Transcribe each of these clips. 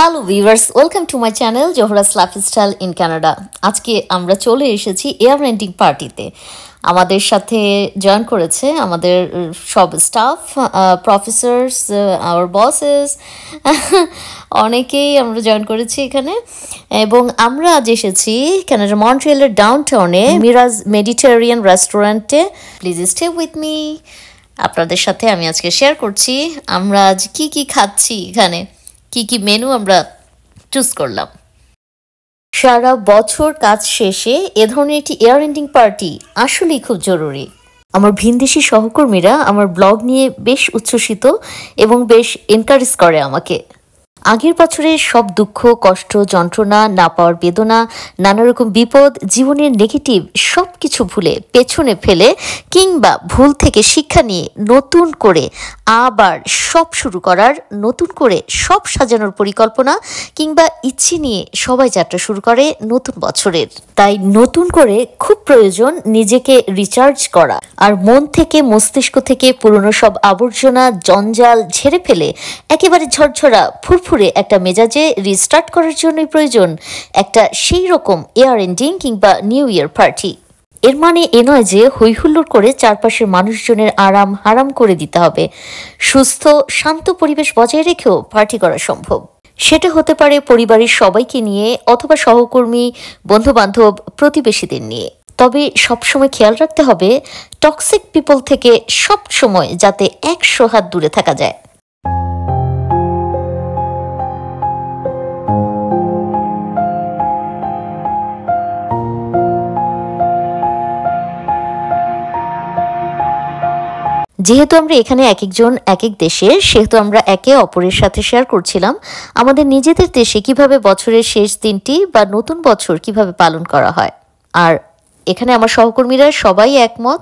Hello viewers, welcome to my channel Zohra's lifestyle in Canada. আজকে আমরা চলে এসেছি এয়ার রেন্টিং পার্টিতে। আমাদের সাথে জয়েন করেছে আমাদের সব স্টাফ, প্রফেসর্স, আওয়ার বসেস, অনেকেই আমরা জয়েন করেছি এখানে। এবং আমরা আজ এসেছি কানাডার মন্ট্রিয়ালের ডাউনটাউনে মিরাজ মেডিটেরিয়ান রেস্টুরেন্টে। Please stay with me. আপনাদের সাথে আমি আজকে শেয়ার করছি আমরা আজ কি কি খাচ্ছি, এখানে কি কি মেনু আমরা চুজ করলাম। সারা বছর কাজ শেষে এ ধরনের একটি এয়ার এন্ডিং পার্টি আসলেই খুব জরুরি। আমার ভিনদেশি সহকর্মীরা আমার ব্লগ নিয়ে বেশ উচ্ছ্বসিত এবং বেশ এনকারেজ করে আমাকে। আগের বছরের সব দুঃখ, কষ্ট, যন্ত্রণা, না পাওয়ার বেদনা, নানা রকম বিপদ, জীবনের নেগেটিভ সব কিছু ভুলে পেছনে ফেলে কিংবা ভুল থেকে শিক্ষা নিয়ে নতুন করে আবার সব শুরু করার, নতুন করে সব সাজানোর পরিকল্পনা কিংবা ইচ্ছে নিয়ে সবাই যাত্রা শুরু করে নতুন বছরের। তাই নতুন করে খুব প্রয়োজন নিজেকে রিচার্জ করা আর মন থেকে, মস্তিষ্ক থেকে পুরনো সব আবর্জনা, জঞ্জাল ঝেড়ে ফেলে একেবারে ঝরঝরা ফুরফুরে একটা মেজাজে রিস্টার্ট করার জন্যই প্রয়োজন একটা সেই রকম এয়ার এন্ডিং কিংবা নিউ ইয়ার পার্টি। এর মানে এ নয় যে হৈহুল্লোড় করে চারপাশের মানুষজনের আরাম হারাম করে দিতে হবে। সুস্থ শান্ত পরিবেশ বজায় রেখেও পার্টি করা সম্ভব। সেটা হতে পারে পরিবারের সবাইকে নিয়ে অথবা সহকর্মী, বন্ধুবান্ধব, প্রতিবেশীদের নিয়ে। তবে সবসময় খেয়াল রাখতে হবে টক্সিক পিপল থেকে সব সময় যাতে 100 হাত দূরে থাকা যায়। যেহেতু আমরা এখানে এক একজন এক এক দেশের, সেহেতু আমরা একে অপরের সাথে শেয়ার করছিলাম আমাদের নিজেদের দেশে কিভাবে বছরের শেষ দিনটি বা নতুন বছর কিভাবে পালন করা হয়। আর এখানে আমার সহকর্মীরা সবাই একমত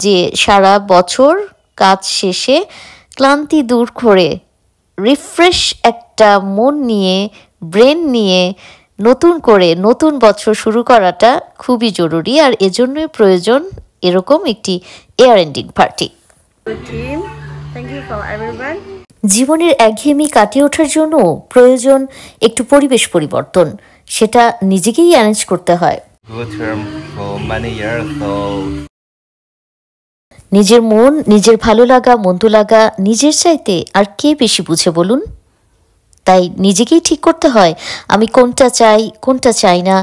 যে সারা বছর কাজ শেষে ক্লান্তি দূর করে রিফ্রেশ একটা মন নিয়ে, ব্রেন নিয়ে নতুন করে নতুন বছর শুরু করাটা খুবই জরুরি। আর এজন্যই প্রয়োজন এরকম একটি এয়ার এন্ডিং পার্টি। জীবনের একঘেয়েমি কাটিয়ে ওঠার জন্য প্রয়োজন একটু পরিবেশ পরিবর্তন। সেটা নিজেকেই অ্যারেঞ্জ করতে হয়। নিজের মন, নিজের ভালো লাগা, মন্দ লাগা নিজের চাইতে আর কে বেশি বুঝে বলুন? তাই নিজেকেই ঠিক করতে হয় আমি কোনটা চাই, কোনটা চাই না,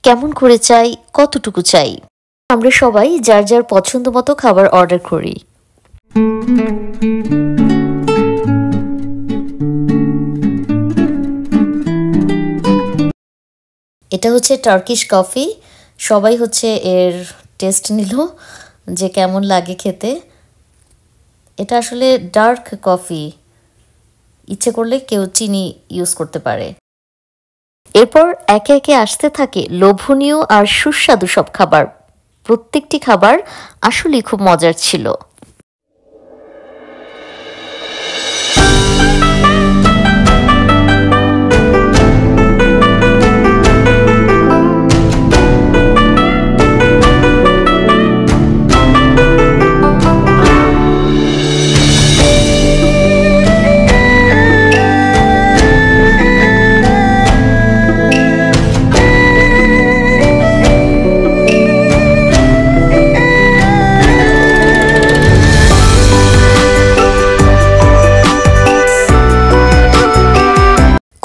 কেমন করে চাই, কতটুকু চাই। আমরা সবাই যার যার পছন্দ মতো খাবার অর্ডার করি। এটা হচ্ছে টার্কিশ কফি। সবাই হচ্ছে এর টেস্ট নিল যে কেমন লাগে খেতে। এটা আসলে ডার্ক কফি, ইচ্ছে করলে কেউ চিনি ইউজ করতে পারে। এরপর একে একে আসতে থাকে লোভনীয় আর সুস্বাদু সব খাবার। প্রত্যেকটি খাবার আসলেই খুব মজার ছিল।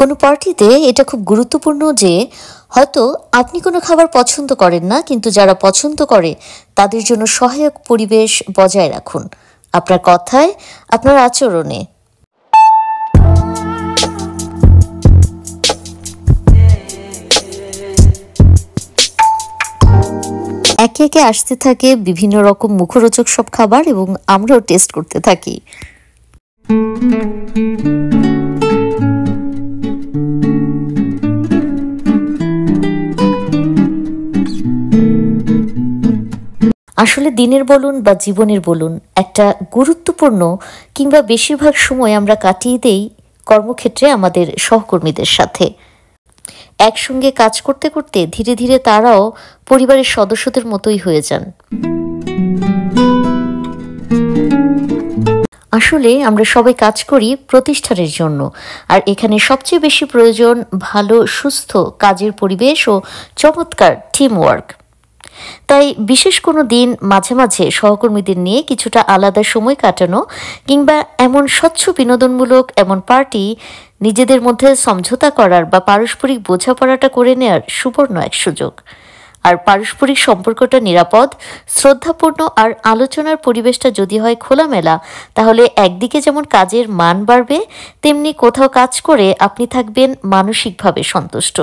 কোনো পার্টিতে এটা খুব গুরুত্বপূর্ণ যে হয়তো আপনি কোনো খাবার পছন্দ করেন না, কিন্তু যারা পছন্দ করে তাদের জন্য সহায়ক পরিবেশ বজায় রাখুন আপনার কথায়, আপনার আচরণে। একে একে আসতে থাকে বিভিন্ন রকম মুখরোচক সব খাবার এবং আমরাও টেস্ট করতে থাকি। আসলে দিনের বলুন বা জীবনের বলুন, একটা গুরুত্বপূর্ণ কিংবা বেশিরভাগ সময় আমরা কাটিয়ে দেই কর্মক্ষেত্রে আমাদের সহকর্মীদের সাথে। একসঙ্গে কাজ করতে করতে ধীরে ধীরে তারাও পরিবারের সদস্যদের মতোই হয়ে যান। আসলে আমরা সবাই কাজ করি প্রতিষ্ঠানের জন্য, আর এখানে সবচেয়ে বেশি প্রয়োজন ভালো সুস্থ কাজের পরিবেশ ও চমৎকার টিম ওয়ার্ক। তাই বিশেষ কোনো দিন মাঝে মাঝে সহকর্মীদের নিয়ে কিছুটা আলাদা সময় কাটানো কিংবা এমন স্বচ্ছ বিনোদনমূলক এমন পার্টি নিজেদের মধ্যে সমঝোতা করার বা পারস্পরিক বোঝাপড়াটা করে নেওয়ার সুবর্ণ এক সুযোগ। আর পারস্পরিক সম্পর্কটা নিরাপদ, শ্রদ্ধাপূর্ণ আর আলোচনার পরিবেশটা যদি হয় খোলামেলা, তাহলে একদিকে যেমন কাজের মান বাড়বে, তেমনি কোথাও কাজ করে আপনি থাকবেন মানসিকভাবে সন্তুষ্ট।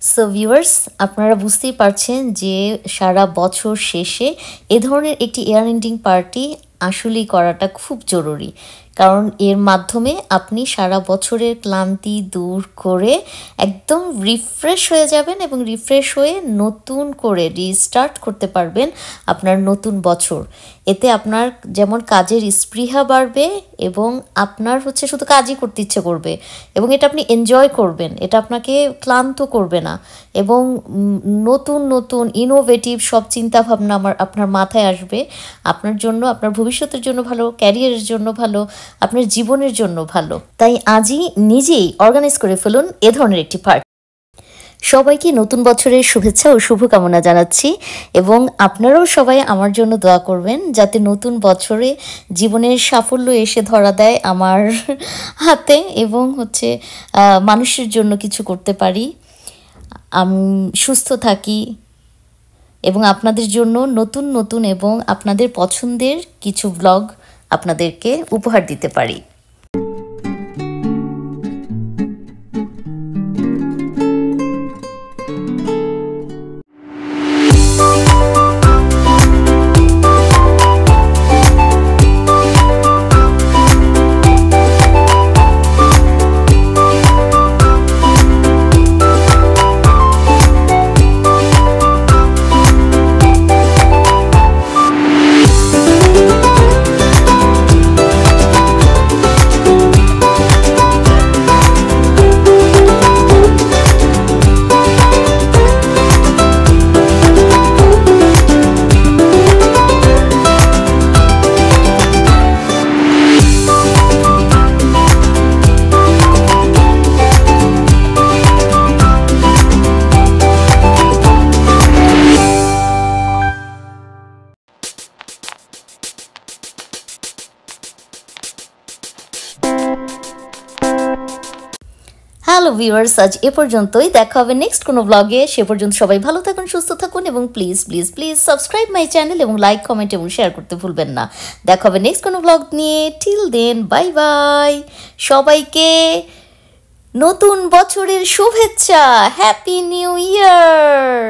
সো ভিউয়ার্স, আপনারা বুঝতেই পারছেন যে সারা বছর শেষে এ ধরনের একটি ইয়ার এন্ডিং পার্টি আসলেই করাটা খুব জরুরি, কারণ এর মাধ্যমে আপনি সারা বছরের ক্লান্তি দূর করে একদম রিফ্রেশ হয়ে যাবেন এবং রিফ্রেশ হয়ে নতুন করে রিস্টার্ট করতে পারবেন আপনার নতুন বছর। এতে আপনার যেমন কাজের স্পৃহা বাড়বে এবং আপনার শুধু কাজই করতে ইচ্ছে করবে এবং এটা আপনি এনজয় করবেন, এটা আপনাকে ক্লান্ত করবে না এবং নতুন নতুন ইনোভেটিভ সব চিন্তাভাবনা আপনার মাথায় আসবে। আপনার জন্য, আপনার ভবিষ্যতের জন্য ভালো, ক্যারিয়ারের জন্য ভালো, আপনার জীবনের জন্য ভালো। তাই আজই নিজেই অর্গানাইজ করে ফেলুন এ ধরনের একটি পার্টি। সবাইকে নতুন বছরের শুভেচ্ছা ও শুভকামনা জানাচ্ছি এবং আপনারাও সবাই আমার জন্য দোয়া করবেন যাতে নতুন বছরে জীবনের সাফল্য এসে ধরা দেয় আমার হাতে এবং মানুষের জন্য কিছু করতে পারি, আমি সুস্থ থাকি এবং আপনাদের জন্য নতুন নতুন এবং আপনাদের পছন্দের কিছু ব্লগ আপনাদেরকে উপহার দিতে পারি। হ্যালো ভিউয়ার্স, আজ এ পর্যন্তই। দেখা হবে নেক্সট কোনো ব্লগে। সে পর্যন্ত সবাই ভালো থাকুন, সুস্থ থাকুন এবং please please please subscribe my channel এবং লাইক, কমেন্ট এবং শেয়ার করতে ভুলবেন না। দেখা হবে নেক্সট কোনো ব্লগ নিয়ে। Till then, bye bye. সবাইকে নতুন বছরের শুভেচ্ছা, হ্যাপি নিউ ইয়ার।